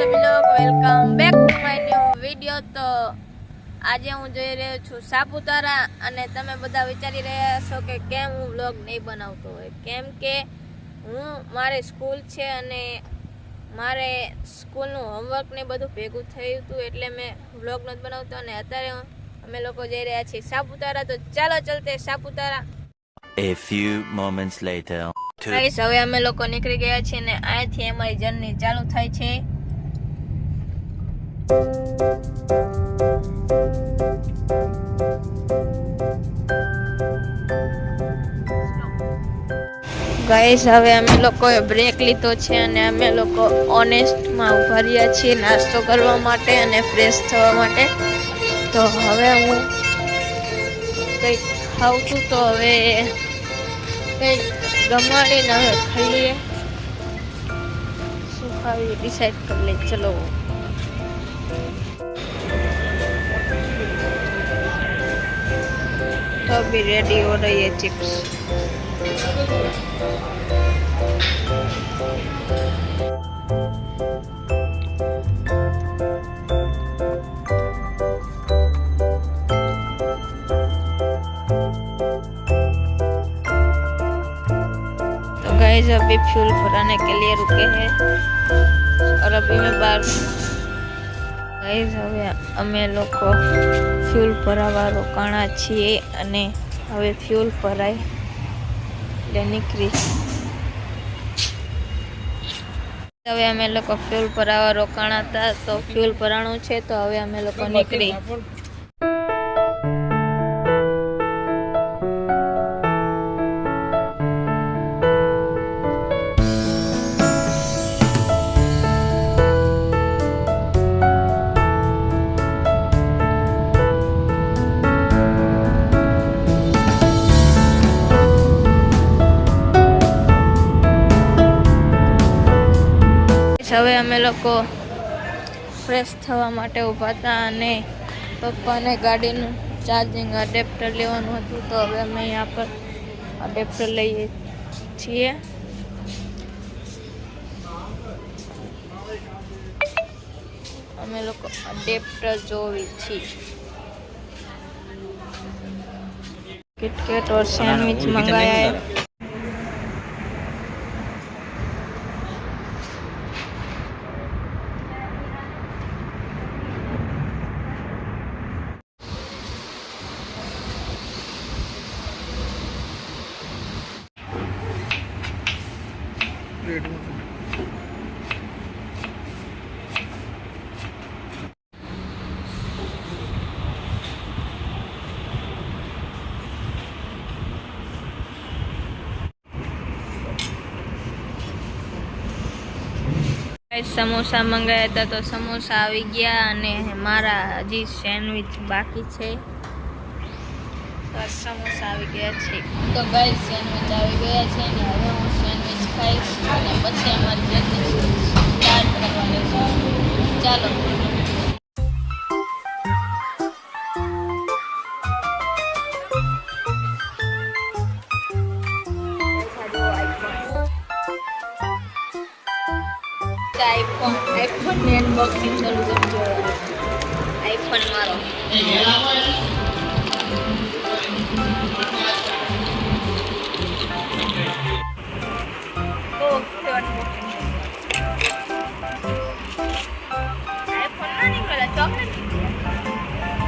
सभी लोग welcome back to my new video. તો આજે હું જઈ રહ્યો છું સાપુતારા અને તમે બધા વિચારી રહ્યા છો કે કેમ હું વ્લોગ નહીં બનાવતો હોય, કેમ કે હું મારી સ્કૂલ છે અને મારે સ્કૂલનું હોમવર્ક ને બધું ભેગું થયું હતું એટલે મેં વ્લોગ નથી બનાવતો અને અત્યારે અમે લોકો જઈ રહ્યા છીએ સાપુતારા। તો ચાલો ચલતે Saputara. A few moments later. Guys હવે અમે લોકો નીકળી ગયા છીએ ને અહીંયાથી અમારી જર્ની ચાલુ થાય છે। ગાઈસ હવે અમે લોકોએ બ્રેક લીધો છે અને અમે લોકો ઓનેસ્ટમાં ઉભા રહ્યા છીએ નાસ્તો કરવા માટે અને ફ્રેશ થવા માટે। તો હવે હું કંઈક ખાઉં છું, તો હવે કંઈક ગમાડીને હવે ખાઈએ, શું ખાવી ડિસાઈડ કરી લે। ચલો तो अभी रेडी हो रही है चिप्स। तो गाइस अभी फ्यूल भराने के लिए रुके हैं और अभी मैं बाहर। गाइस હવે અમે લોકો ફ્યુલ ભરાવા રોકાણા છીએ અને હવે ફ્યુલ ભરાય એટલે નીકળી। હવે અમે લોકો ફ્યુલ ભરાવા રોકાણા હતા, તો ફ્યુલ ભરાણું છે તો હવે અમે લોકો નીકળી। હવે અમે લોકો ફ્રેશ થવા માટે ઊભા હતા અને પપ્પાને ગાડીનું ચાર્જિંગ અડેપ્ટર લેવાનું હતું, તો હવે અમે અહીંયા પર અડેપ્ટર લઈએ છીએ। અમે લોકો અડેપ્ટર જોવી છીએ। किटकैट और सैंडविच मंगाया है। समोसा मंगाया था तो समोसा આવી ગયા અને મારા હજી સેન્ડવિચ બાકી છે, તો સમોસા આવી ગયા છે। તો ગાઈસ સેન્ડવિચ આવી ગયા છે અને હવે હું સેન્ડવિચ ખાઈશ અને પછી અમારી જર્ની સ્ટાર્ટ કરવાની છે। ચાલો आईफोन ने अनबॉक्सिंग चालू कर दो। आईफोन मारो आईफोन ना निकला चॉकलेट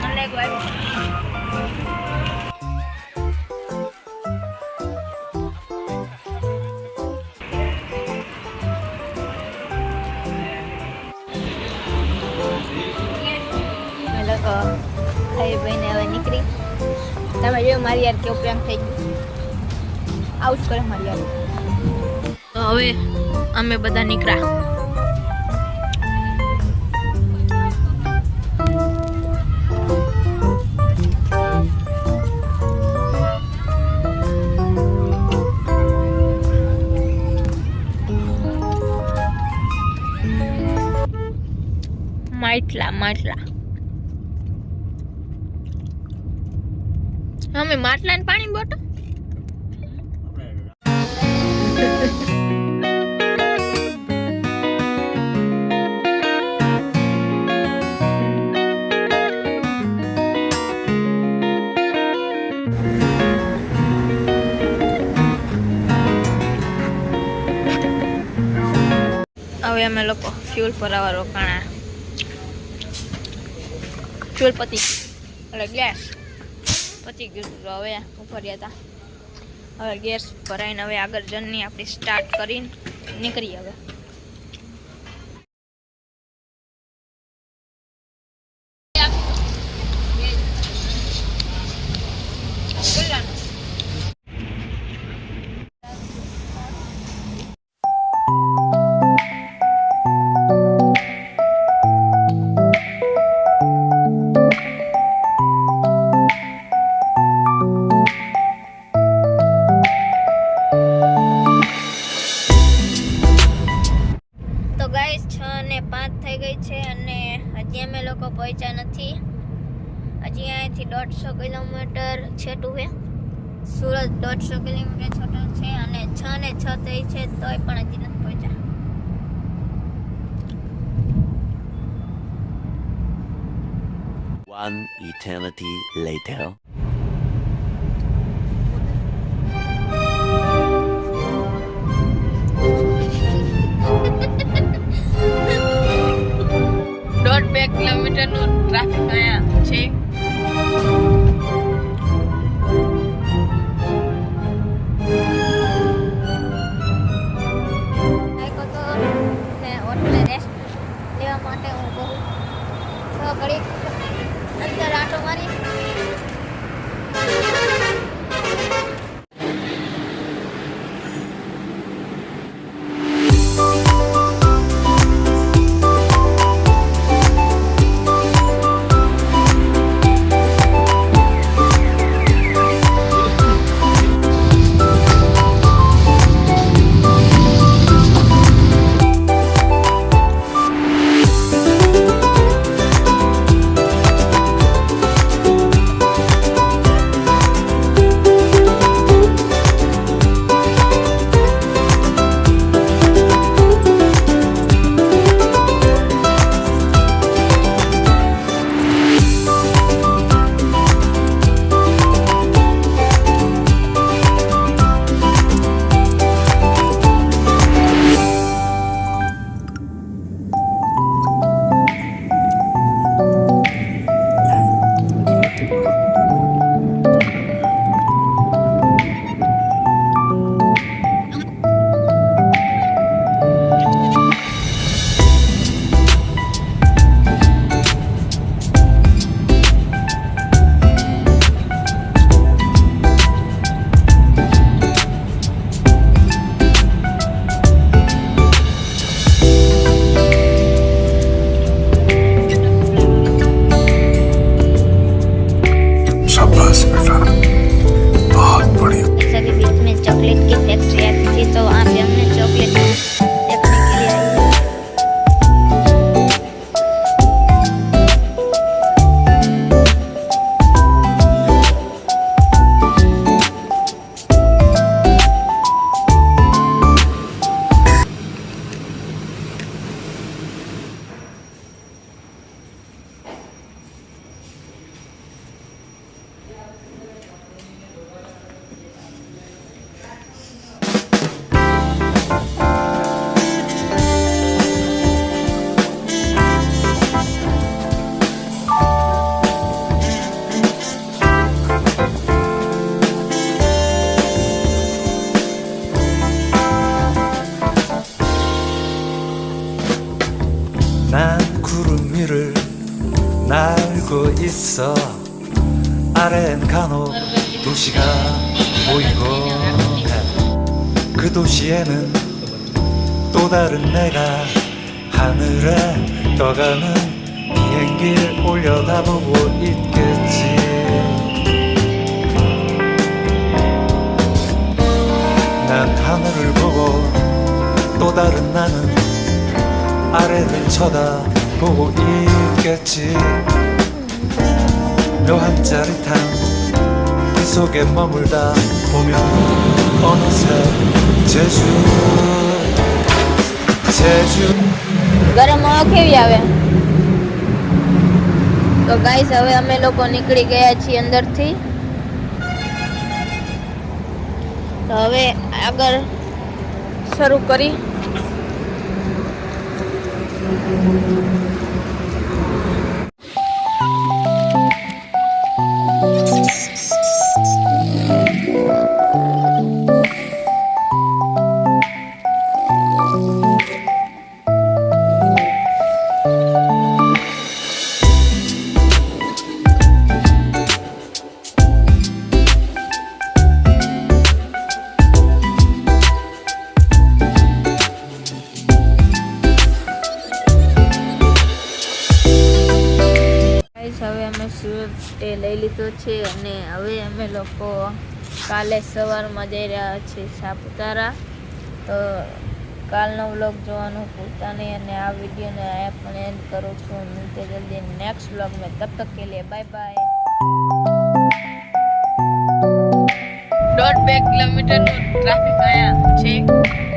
મને એક ભાઈ બહેને હવે નીકળી। તમે જો મારી યાર કેવું પ્રેમ થઈ ગયું, આવું જ કરે મારી યાર। તો હવે અમે બધા નીકળ્યા। માટલા માટલા हमें માટલા ને પાણી બોટલ હવે અમે લોકો ફ્યુલ ભરાવા રોકાણા. ફ્યુલ પતી એટલે ગેસ પતી ગયું. હવે ઉભર્યા હતા. હવે ગેસ ભરાઈને હવે આગળ જર્ની આપણી સ્ટાર્ટ કરીને નીકળી. હવે તો ગાઈસ 6:05 થઈ ગઈ છે અને હજી અમે લોકો પહોંચ્યા નથી. હજી અહીંયાથી 150 કિલોમીટર છેટું છે. સુરત 150 કિલોમીટર છેટું છે અને 6:06 થઈ છે તોય પણ હજી નથી પહોંચ્યા. One eternity later. દોઢ 2 કિલોમીટરનું ટ્રાફિક અહીંયા છે. હોટલે રેસ્ટ લેવા માટે હું બહુ ઘડી અંદર આટો મારી. 난 구름 위를 날고 있어. 아래엔 간혹 도시가 보이고 해. 그 도시에는 또 다른 내가 하늘에 떠가는 비행기를 올려다보고 있겠지. 난 하늘을 보고 또 다른 나는 아래를 쳐다보고 있겠지. 묘한 짜릿함 그 속에 머물다 보면 어느새 제주 ગરમ હવા કેવી આવે. તો ગાઈસ હવે અમે લોકો નીકળી ગયા છીએ અંદરથી. તો હવે આગળ શરૂ કરી. ગાઈસ, હવે અમે સુરત સ્ટે લઈ લીધો છે અને હવે અમે લોકો કાલે સવારમાં જઈ રહ્યા છીએ સાપુતારા. તો કાલનો વ્લોગ જોવાનું ભૂલતા નહીં અને આ વિડીયોને અહીંયા પણ એન્ડ કરું છું. મિલતે જલ્દી નેક્સ્ટ વ્લોગ में, तब तक के लिए बाय बाय. 1.5 કિલોમીટરનું ટ્રાફિક અહીંયા છે.